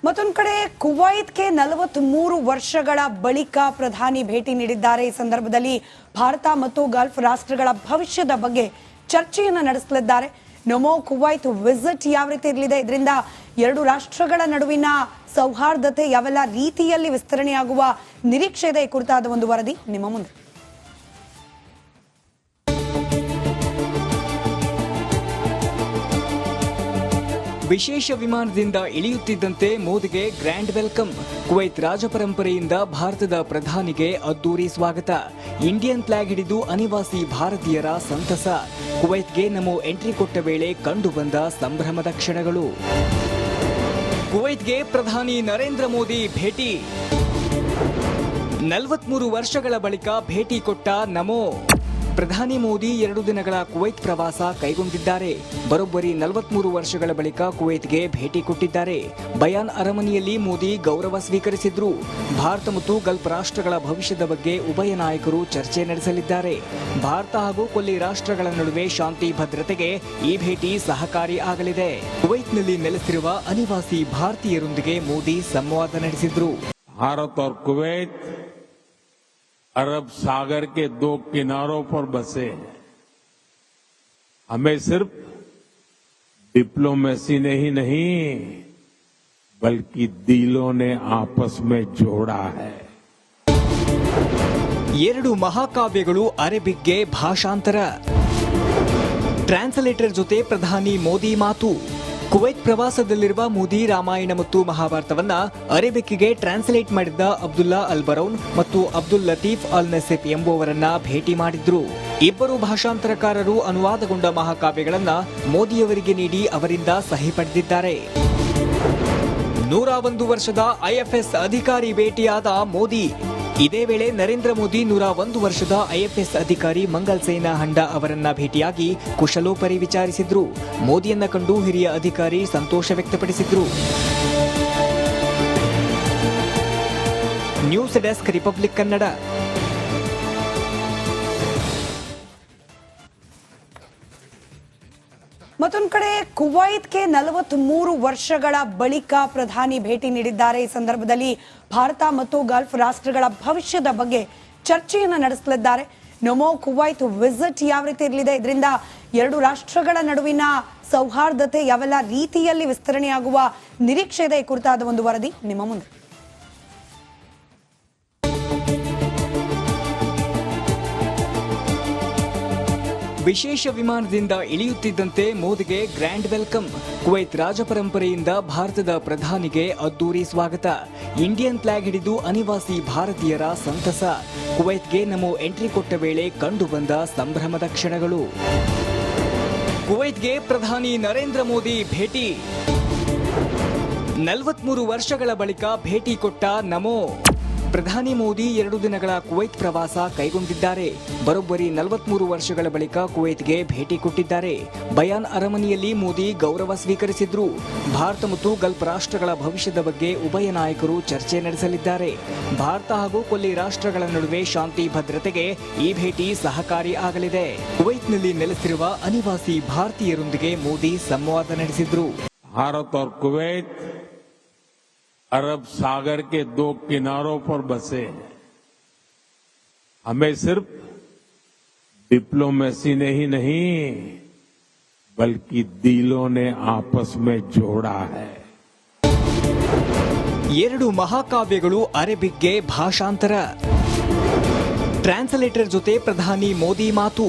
ಮತ್ತೊಂದು ಕಡೆ ಕುವೈತ್ಗೆ 43 ವರ್ಷಗಳ ಬಳಿಕ ಪ್ರಧಾನಿ ಭೇಟಿ ನೀಡಿದ್ದಾರೆ. ಈ ಸಂದರ್ಭದಲ್ಲಿ ಭಾರತ ಮತ್ತು ಗಲ್ಫ್ ರಾಷ್ಟ್ರಗಳ ಭವಿಷ್ಯದ ಬಗ್ಗೆ ಚರ್ಚೆಯನ್ನು ನಡೆಸಲಿದ್ದಾರೆ. ನಮೋ ಕುವೈತ್ ವಿಸಿಟ್ ಯಾವ ರೀತಿ ಇರಲಿದೆ, ಇದರಿಂದ ಎರಡು ರಾಷ್ಟ್ರಗಳ ನಡುವಿನ ಸೌಹಾರ್ದತೆ ಯಾವೆಲ್ಲ ರೀತಿಯಲ್ಲಿ ವಿಸ್ತರಣೆಯಾಗುವ ನಿರೀಕ್ಷೆ ಇದೆ ಕುರಿತಾದ ಒಂದು ವರದಿ ನಿಮ್ಮ ಮುಂದೆ. ವಿಶೇಷ ವಿಮಾನದಿಂದ ಇಳಿಯುತ್ತಿದ್ದಂತೆ ಮೋದಿಗೆ ಗ್ರ್ಯಾಂಡ್ ವೆಲ್ಕಮ್. ಕುವೈತ್ ರಾಜಪರಂಪರೆಯಿಂದ ಭಾರತದ ಪ್ರಧಾನಿಗೆ ಅದ್ದೂರಿ ಸ್ವಾಗತ. ಇಂಡಿಯನ್ ಫ್ಲಾಗ್ ಹಿಡಿದು ಅನಿವಾಸಿ ಭಾರತೀಯರ ಸಂತಸ. ಕುವೈತ್ಗೆ ನಮೋ ಎಂಟ್ರಿ ಕೊಟ್ಟ ವೇಳೆ ಕಂಡುಬಂದ ಸಂಭ್ರಮದ ಕ್ಷಣಗಳು. ಕುವೈತ್ಗೆ ಪ್ರಧಾನಿ ನರೇಂದ್ರ ಮೋದಿ ಭೇಟಿ. 43 ವರ್ಷಗಳ ಬಳಿಕ ಭೇಟಿ ಕೊಟ್ಟ ನಮೋ. ಪ್ರಧಾನಿ ಮೋದಿ 2 ದಿನಗಳ ಕುವೈತ್ ಪ್ರವಾಸ ಕೈಗೊಂಡಿದ್ದಾರೆ. ಬರೋಬ್ಬರಿ 43 ವರ್ಷಗಳ ಬಳಿಕ ಕುವೈತ್ಗೆ ಭೇಟಿ ಕೊಟ್ಟಿದ್ದಾರೆ. ಬಯಾನ್ ಅರಮನೆಯಲ್ಲಿ ಮೋದಿ ಗೌರವ ಸ್ವೀಕರಿಸಿದ್ರು. ಭಾರತ ಮತ್ತು ಗಲ್ಫ್ ರಾಷ್ಟ್ರಗಳ ಭವಿಷ್ಯದ ಬಗ್ಗೆ ಉಭಯ ನಾಯಕರು ಚರ್ಚೆ ನಡೆಸಲಿದ್ದಾರೆ. ಭಾರತ ಹಾಗೂ ಕೊಲ್ಲಿ ರಾಷ್ಟ್ರಗಳ ನಡುವೆ ಶಾಂತಿ ಭದ್ರತೆಗೆ ಈ ಭೇಟಿ ಸಹಕಾರಿ ಆಗಲಿದೆ. ಕುವೈತ್ನಲ್ಲಿ ನೆಲೆಸಿರುವ ಅನಿವಾಸಿ ಭಾರತೀಯರೊಂದಿಗೆ ಮೋದಿ ಸಂವಾದ ನಡೆಸಿದ್ರು. ಭಾರತ और कुवैत अरब सागर के 2 किनारों पर बसे हैं. हमें सिर्फ डिप्लोमेसी ने ही नहीं बल्कि दिलों ने आपस में जोड़ा है. ಎರಡು ಮಹಾಕಾವ್ಯಗಳು ಅರೇಬಿಕ್ಗೆ ಭಾಷಾಂತರ. ಟ್ರಾನ್ಸ್ಲೇಟರ್ ಜೊತೆ ಪ್ರಧಾನಿ ಮೋದಿ ಮಾತು. ಕುವೈತ್ ಪ್ರವಾಸದಲ್ಲಿರುವ ಮೋದಿ ರಾಮಾಯಣ ಮತ್ತು ಮಹಾಭಾರತವನ್ನ ಅರೇಬಿಕ್ಗೆ ಟ್ರಾನ್ಸ್ಲೇಟ್ ಮಾಡಿದ್ದ ಅಬ್ದುಲ್ಲಾ ಅಲ್ ಬರೌನ್ ಮತ್ತು ಅಬ್ದುಲ್ ಲತೀಫ್ ಅಲ್ ನಸೀಫ್ ಎಂಬುವರನ್ನ ಭೇಟಿ ಮಾಡಿದ್ರು. ಇಬ್ಬರು ಭಾಷಾಂತರಕಾರರು ಅನುವಾದಗೊಂಡ ಮಹಾಕಾವ್ಯಗಳನ್ನ ಮೋದಿಯವರಿಗೆ ನೀಡಿ ಅವರಿಂದ ಸಹಿ ಪಡೆದಿದ್ದಾರೆ. 101 ವರ್ಷದ ಐಎಫ್ಎಸ್ ಅಧಿಕಾರಿ ಭೇಟಿಯಾದ ಮೋದಿ. ಇದೇ ವೇಳೆ ನರೇಂದ್ರ ಮೋದಿ 101 ವರ್ಷದ ಐಎಫ್ಎಸ್ ಅಧಿಕಾರಿ ಮಂಗಲ್ ಸೇನಾ ಹಂಡ ಅವರನ್ನ ಭೇಟಿಯಾಗಿ ಕುಶಲೋಪರಿ ವಿಚಾರಿಸಿದ್ರು. ಮೋದಿಯನ್ನ ಕಂಡು ಹಿರಿಯ ಅಧಿಕಾರಿ ಸಂತೋಷ ವ್ಯಕ್ತಪಡಿಸಿದ್ರು. News desk Republic Kannada. ಮತ್ತೊಂದು ಕಡೆ ಕುವೈತ್ಗೆ 43 ವರ್ಷಗಳ ಬಳಿಕ ಪ್ರಧಾನಿ ಭೇಟಿ ನೀಡಿದ್ದಾರೆ. ಈ ಸಂದರ್ಭದಲ್ಲಿ ಭಾರತ ಮತ್ತು ಗಲ್ಫ್ ರಾಷ್ಟ್ರಗಳ ಭವಿಷ್ಯದ ಬಗ್ಗೆ ಚರ್ಚೆಯನ್ನು ನಡೆಸಲಿದ್ದಾರೆ. ನಮೋ ಕುವೈತ್ ವಿಸಿಟ್ ಯಾವ ರೀತಿ ಇರಲಿದೆ, ಇದರಿಂದ ಎರಡು ರಾಷ್ಟ್ರಗಳ ನಡುವಿನ ಸೌಹಾರ್ದತೆ ಯಾವೆಲ್ಲ ರೀತಿಯಲ್ಲಿ ವಿಸ್ತರಣೆಯಾಗುವ ನಿರೀಕ್ಷೆ ಇದೆ ಕುರಿತಾದ ಒಂದು ವರದಿ ನಿಮ್ಮ ಮುಂದೆ. ವಿಶೇಷ ವಿಮಾನದಿಂದ ಇಳಿಯುತ್ತಿದ್ದಂತೆ ಮೋದಿಗೆ ಗ್ರ್ಯಾಂಡ್ ವೆಲ್ಕಮ್. ಕುವೈತ್ ರಾಜಪರಂಪರೆಯಿಂದ ಭಾರತದ ಪ್ರಧಾನಿಗೆ ಅದ್ದೂರಿ ಸ್ವಾಗತ. ಇಂಡಿಯನ್ ಫ್ಲಾಗ್ ಹಿಡಿದು ಅನಿವಾಸಿ ಭಾರತೀಯರ ಸಂತಸ. ಕುವೈತ್ಗೆ ನಮೋ ಎಂಟ್ರಿ ಕೊಟ್ಟ ವೇಳೆ ಕಂಡುಬಂದ ಸಂಭ್ರಮದ ಕ್ಷಣಗಳು. ಕುವೈತ್ಗೆ ಪ್ರಧಾನಿ ನರೇಂದ್ರ ಮೋದಿ ಭೇಟಿ. 43 ವರ್ಷಗಳ ಬಳಿಕ ಭೇಟಿ ಕೊಟ್ಟ ನಮೋ. ಪ್ರಧಾನಿ ಮೋದಿ 2 ದಿನಗಳ ಕುವೈತ್ ಪ್ರವಾಸ ಕೈಗೊಂಡಿದ್ದಾರೆ. ಬರೋಬ್ಬರಿ 43 ವರ್ಷಗಳ ಬಳಿಕ ಕುವೈತ್ಗೆ ಭೇಟಿ ಕೊಟ್ಟಿದ್ದಾರೆ. ಬಯಾನ್ ಅರಮನೆಯಲ್ಲಿ ಮೋದಿ ಗೌರವ ಸ್ವೀಕರಿಸಿದ್ರು. ಭಾರತ ಮತ್ತು ಗಲ್ಫ್ ರಾಷ್ಟ್ರಗಳ ಭವಿಷ್ಯದ ಬಗ್ಗೆ ಉಭಯ ನಾಯಕರು ಚರ್ಚೆ ನಡೆಸಲಿದ್ದಾರೆ. ಭಾರತ ಹಾಗೂ ಕೊಲ್ಲಿ ರಾಷ್ಟ್ರಗಳ ನಡುವೆ ಶಾಂತಿ ಭದ್ರತೆಗೆ ಈ ಭೇಟಿ ಸಹಕಾರಿ ಆಗಲಿದೆ. ಕುವೈತ್ನಲ್ಲಿ ನೆಲೆಸಿರುವ ಅನಿವಾಸಿ ಭಾರತೀಯರೊಂದಿಗೆ ಮೋದಿ ಸಂವಾದ ನಡೆಸಿದ್ರು. भारत और कुवैत अरब सागर के 2 किनारों पर बसे हैं. हमें सिर्फ डिप्लोमेसी ने ही नहीं बल्कि दिलों ने आपस में जोड़ा है. ಎರಡು ಮಹಾಕಾವ್ಯಗಳು ಅರೇಬಿಕ್ಗೆ ಭಾಷಾಂತರ. ಟ್ರಾನ್ಸ್ಲೇಟರ್ ಜೊತೆ ಪ್ರಧಾನಿ ಮೋದಿ ಮಾತು.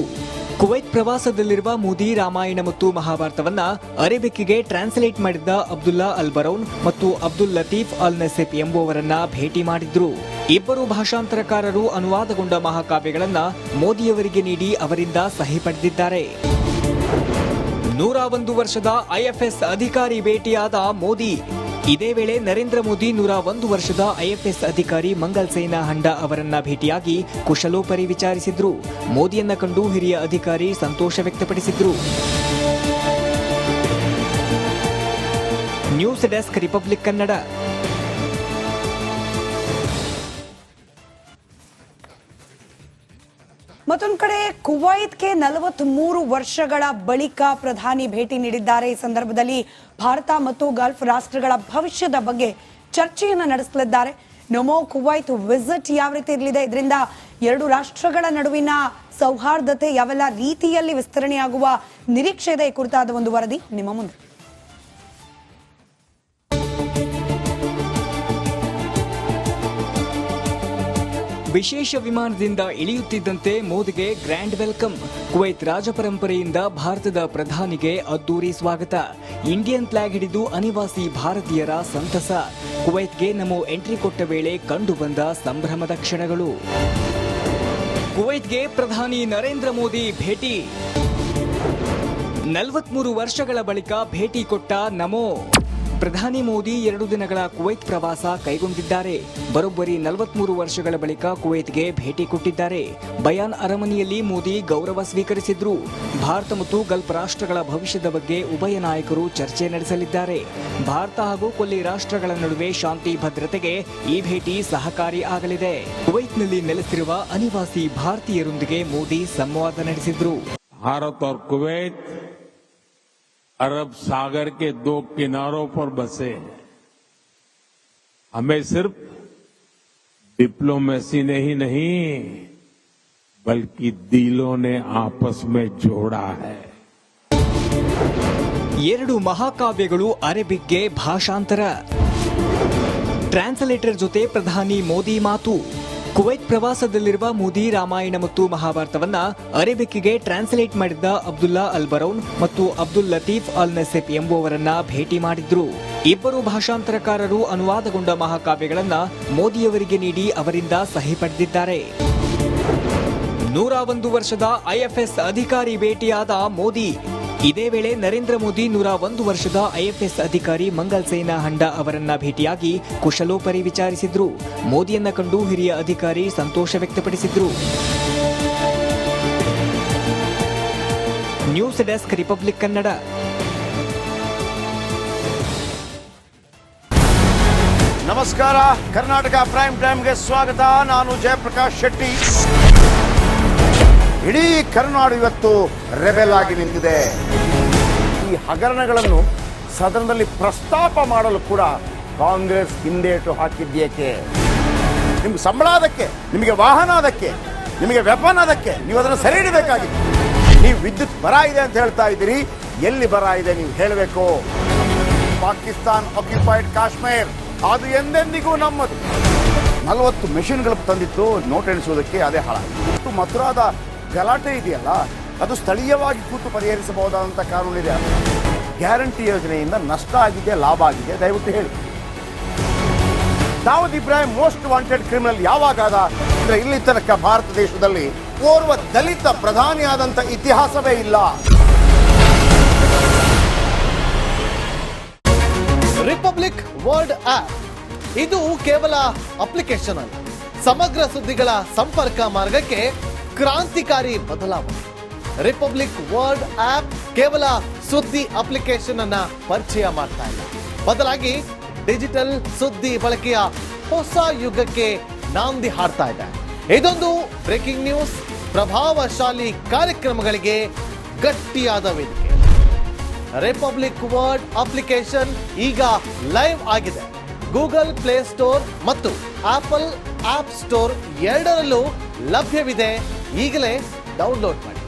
ಕುವೈತ್ ಪ್ರವಾಸದಲ್ಲಿರುವ ಮೋದಿ ರಾಮಾಯಣ ಮತ್ತು ಮಹಾಭಾರತವನ್ನ ಅರೇಬಿಕ್ಗೆ ಟ್ರಾನ್ಸ್ಲೇಟ್ ಮಾಡಿದ್ದ ಅಬ್ದುಲ್ಲಾ ಅಲ್ ಬರೌನ್ ಮತ್ತು ಅಬ್ದುಲ್ ಲತೀಫ್ ಅಲ್ ನಸೀಫ್ ಎಂಬುವರನ್ನ ಭೇಟಿ ಮಾಡಿದ್ರು. ಇಬ್ಬರು ಭಾಷಾಂತರಕಾರರು ಅನುವಾದಗೊಂಡ ಮಹಾಕಾವ್ಯಗಳನ್ನ ಮೋದಿಯವರಿಗೆ ನೀಡಿ ಅವರಿಂದ ಸಹಿ ಪಡೆದಿದ್ದಾರೆ. 101 ವರ್ಷದ ಐಎಫ್ಎಸ್ ಅಧಿಕಾರಿ ಭೇಟಿಯಾದ ಮೋದಿ. ಇದೇ ವೇಳೆ ನರೇಂದ್ರ ಮೋದಿ 101 ವರ್ಷದ ಐಎಫ್ಎಸ್ ಅಧಿಕಾರಿ ಮಂಗಲ್ ಸೇನಾ ಹಂಡ ಅವರನ್ನ ಭೇಟಿಯಾಗಿ ಕುಶಲೋಪರಿ ವಿಚಾರಿಸಿದ್ರು. ಮೋದಿಯನ್ನ ಕಂಡು ಹಿರಿಯ ಅಧಿಕಾರಿ ಸಂತೋಷ ವ್ಯಕ್ತಪಡಿಸಿದ್ರು. News desk Republic Kannada. ಮತ್ತೊಂದು ಕಡೆ ಕುವೈತ್ಗೆ 43 ವರ್ಷಗಳ ಬಳಿಕ ಪ್ರಧಾನಿ ಭೇಟಿ ನೀಡಿದ್ದಾರೆ. ಈ ಸಂದರ್ಭದಲ್ಲಿ ಭಾರತ ಮತ್ತು ಗಲ್ಫ್ ರಾಷ್ಟ್ರಗಳ ಭವಿಷ್ಯದ ಬಗ್ಗೆ ಚರ್ಚೆಯನ್ನು ನಡೆಸಲಿದ್ದಾರೆ. ನಮೋ ಕುವೈತ್ ವಿಸಿಟ್ ಯಾವ ರೀತಿ ಇರಲಿದೆ, ಇದರಿಂದ ಎರಡು ರಾಷ್ಟ್ರಗಳ ನಡುವಿನ ಸೌಹಾರ್ದತೆ ಯಾವೆಲ್ಲ ರೀತಿಯಲ್ಲಿ ವಿಸ್ತರಣೆಯಾಗುವ ನಿರೀಕ್ಷೆ ಇದೆ, ಕುರಿತಾದ ಒಂದು ವರದಿ ನಿಮ್ಮ ಮುಂದೆ. ವಿಶೇಷ ವಿಮಾನದಿಂದ ಇಳಿಯುತ್ತಿದ್ದಂತೆ ಮೋದಿಗೆ ಗ್ರ್ಯಾಂಡ್ ವೆಲ್ಕಮ್. ಕುವೈತ್ ರಾಜಪರಂಪರೆಯಿಂದ ಭಾರತದ ಪ್ರಧಾನಿಗೆ ಅದ್ದೂರಿ ಸ್ವಾಗತ. ಇಂಡಿಯನ್ ಫ್ಲಾಗ್ ಹಿಡಿದು ಅನಿವಾಸಿ ಭಾರತೀಯರ ಸಂತಸ. ಕುವೈತ್ಗೆ ನಮೋ ಎಂಟ್ರಿ ಕೊಟ್ಟ ವೇಳೆ ಕಂಡುಬಂದ ಸಂಭ್ರಮದ ಕ್ಷಣಗಳು. ಕುವೈತ್ಗೆ ಪ್ರಧಾನಿ ನರೇಂದ್ರ ಮೋದಿ ಭೇಟಿ. 43 ವರ್ಷಗಳ ಬಳಿಕ ಭೇಟಿ ಕೊಟ್ಟ ನಮೋ. ಪ್ರಧಾನಿ ಮೋದಿ 2 ದಿನಗಳ ಕುವೈತ್ ಪ್ರವಾಸ ಕೈಗೊಂಡಿದ್ದಾರೆ. ಬರೋಬ್ಬರಿ 43 ವರ್ಷಗಳ ಬಳಿಕ ಕುವೈತ್ಗೆ ಭೇಟಿ ಕೊಟ್ಟಿದ್ದಾರೆ. ಬಯಾನ್ ಅರಮನೆಯಲ್ಲಿ ಮೋದಿ ಗೌರವ ಸ್ವೀಕರಿಸಿದ್ರು. ಭಾರತ ಮತ್ತು ಗಲ್ಫ್ ರಾಷ್ಟ್ರಗಳ ಭವಿಷ್ಯದ ಬಗ್ಗೆ ಉಭಯ ನಾಯಕರು ಚರ್ಚೆ ನಡೆಸಲಿದ್ದಾರೆ. ಭಾರತ ಹಾಗೂ ಕೊಲ್ಲಿ ರಾಷ್ಟ್ರಗಳ ನಡುವೆ ಶಾಂತಿ ಭದ್ರತೆಗೆ ಈ ಭೇಟಿ ಸಹಕಾರಿ ಆಗಲಿದೆ. ಕುವೈತ್ನಲ್ಲಿ ನೆಲೆಸಿರುವ ಅನಿವಾಸಿ ಭಾರತೀಯರೊಂದಿಗೆ ಮೋದಿ ಸಂವಾದ ನಡೆಸಿದ್ರು. भारत और कुवैत अरब सागर के 2 किनारों पर बसे हैं. हमें सिर्फ डिप्लोमेसी ने ही नहीं बल्कि दिलों ने आपस में जोड़ा है. 2 ಮಹಾಕಾವ್ಯಗಳು ಅರೇಬಿಕ್ಗೆ ಭಾಷಾಂತರ. ಟ್ರಾನ್ಸ್ಲೇಟರ್ ಜೊತೆ ಪ್ರಧಾನಿ ಮೋದಿ ಮಾತು. ಕುವೈತ್ ಪ್ರವಾಸದಲ್ಲಿರುವ ಮೋದಿ ರಾಮಾಯಣ ಮತ್ತು ಮಹಾಭಾರತವನ್ನ ಅರೇಬಿಕ್ಗೆ ಟ್ರಾನ್ಸ್ಲೇಟ್ ಮಾಡಿದ್ದ ಅಬ್ದುಲ್ಲಾ ಅಲ್ ಬರೌನ್ ಮತ್ತು ಅಬ್ದುಲ್ ಲತೀಫ್ ಅಲ್ ನಸೆಫ್ ಎಂಬುವರನ್ನ ಭೇಟಿ ಮಾಡಿದ್ರು. ಇಬ್ಬರು ಭಾಷಾಂತರಕಾರರು ಅನುವಾದಗೊಂಡ ಮಹಾಕಾವ್ಯಗಳನ್ನ ಮೋದಿಯವರಿಗೆ ನೀಡಿ ಅವರಿಂದ ಸಹಿ ಪಡೆದಿದ್ದಾರೆ. 101 ವರ್ಷದ ಐಎಫ್ಎಸ್ ಅಧಿಕಾರಿ ಭೇಟಿಯಾದ ಮೋದಿ. ಇದೇ ವೇಳೆ ನರೇಂದ್ರ ಮೋದಿ 101 ವರ್ಷದ ಐಎಫ್ಎಸ್ ಅಧಿಕಾರಿ ಮಂಗಲ್ ಸೇನಾ ಹಂಡ ಅವರನ್ನ ಭೇಟಿಯಾಗಿ ಕುಶಲೋಪರಿ ವಿಚಾರಿಸಿದ್ರು. ಮೋದಿಯನ್ನ ಕಂಡು ಹಿರಿಯ ಅಧಿಕಾರಿ ಸಂತೋಷ ವ್ಯಕ್ತಪಡಿಸಿದ್ರು. News desk, Republic Kannada. ನಮಸ್ಕಾರ, ಕರ್ನಾಟಕ ಪ್ರೈಮ್ ಟೈಮ್ಗೆ ಸ್ವಾಗತ. ನಾನು ಜಯಪ್ರಕಾಶ್ ಶೆಟ್ಟಿ. ಇಡೀ ಕರ್ನಾಡು ಇವತ್ತು ರೆಬೆಲ್ ಆಗಿ ನಿಂತಿದೆ. ಈ ಹಗರಣಗಳನ್ನು ಸದನದಲ್ಲಿ ಪ್ರಸ್ತಾಪ ಮಾಡಲು ಕೂಡ ಕಾಂಗ್ರೆಸ್ ಹಿಂದೇಟು ಹಾಕಿದ್ದೇಕೆ? ನಿಮ್ಗೆ ಸಂಬಳ ಅದಕ್ಕೆ, ನಿಮಗೆ ವಾಹನ ಅದಕ್ಕೆ, ನಿಮಗೆ ವೆಪನ್ ಅದಕ್ಕೆ, ನೀವು ಅದನ್ನು ಸೆರೆ ಹಿಡಬೇಕಾಗಿತ್ತು. ನೀವು ವಿದ್ಯುತ್ ಬರ ಇದೆ ಅಂತ ಹೇಳ್ತಾ ಇದ್ದೀರಿ, ಎಲ್ಲಿ ಬರ ಇದೆ ನೀವು ಹೇಳಬೇಕು. ಪಾಕಿಸ್ತಾನ್ ಆಕ್ಯುಪೈಡ್ ಕಾಶ್ಮೀರ್ ಅದು ಎಂದೆಂದಿಗೂ ನಮ್ಮದು. 40 ಮೆಷಿನ್ಗಳು ತಂದಿತ್ತು ನೋಟ್ ಎಣಿಸುವುದಕ್ಕೆ, ಅದೇ ಹಾಳಾಗಿತ್ತು. ಮಥುರಾದ ಗಲಾಟೆ ಇದೆಯಲ್ಲ, ಅದು ಸ್ಥಳೀಯವಾಗಿ ಕೂತು ಪರಿಹರಿಸಬಹುದಾದಂಥ ಕಾನೂನಿದೆ. ಗ್ಯಾರಂಟಿ ಯೋಜನೆಯಿಂದ ನಷ್ಟ ಆಗಿದೆ, ಲಾಭ ಆಗಿದೆ, ದಯವಿಟ್ಟು ಹೇಳಿ. Dawood Ibrahim most wanted criminal ಯಾವಾಗಾದ ಅಂದ್ರೆ ಇಲ್ಲಿ ತನಕ ಭಾರತ ದೇಶದಲ್ಲಿ ಓರ್ವ ದಲಿತ ಪ್ರಧಾನಿಯಾದಂಥ ಇತಿಹಾಸವೇ ಇಲ್ಲ. ರಿಪಬ್ಲಿಕ್ ವರ್ಲ್ಡ್ ಆಪ್ ಇದು ಕೇವಲ ಅಪ್ಲಿಕೇಶನ್ ಅಲ್ಲ, ಸಮಗ್ರ ಸುದ್ದಿಗಳ ಸಂಪರ್ಕ ಮಾರ್ಗಕ್ಕೆ ಕ್ರಾಂತಿಕಾರಿ ಬದಲಾವಣೆ. ರಿಪಬ್ಲಿಕ್ ವರ್ಲ್ಡ್ ಆಪ್ ಕೇವಲ ಸುದ್ದಿ ಅಪ್ಲಿಕೇಶನ್ ಅನ್ನ ಪರಿಚಯ ಮಾಡ್ತಾ ಇಲ್ಲ, ಬದಲಾಗಿ ಡಿಜಿಟಲ್ ಸುದ್ದಿ ಬಳಕೆಯ ಹೊಸ ಯುಗಕ್ಕೆ ನಾಂದಿ ಹಾಡ್ತಾ ಇದೆ. ಇದೊಂದು ಬ್ರೇಕಿಂಗ್ ನ್ಯೂಸ್, ಪ್ರಭಾವಶಾಲಿ ಕಾರ್ಯಕ್ರಮಗಳಿಗೆ ಗಟ್ಟಿಯಾದ ವೇದಿಕೆ. ರಿಪಬ್ಲಿಕ್ ವರ್ಲ್ಡ್ ಅಪ್ಲಿಕೇಶನ್ ಈಗ ಲೈವ್ ಆಗಿದೆ. ಗೂಗಲ್ ಪ್ಲೇ ಸ್ಟೋರ್ ಮತ್ತು ಆಪಲ್ ಆಪ್ ಸ್ಟೋರ್ ಎರಡರಲ್ಲೂ ಲಭ್ಯವಿದೆ. ಈಗಲೇ ಡೌನ್ಲೋಡ್ ಮಾಡಿ.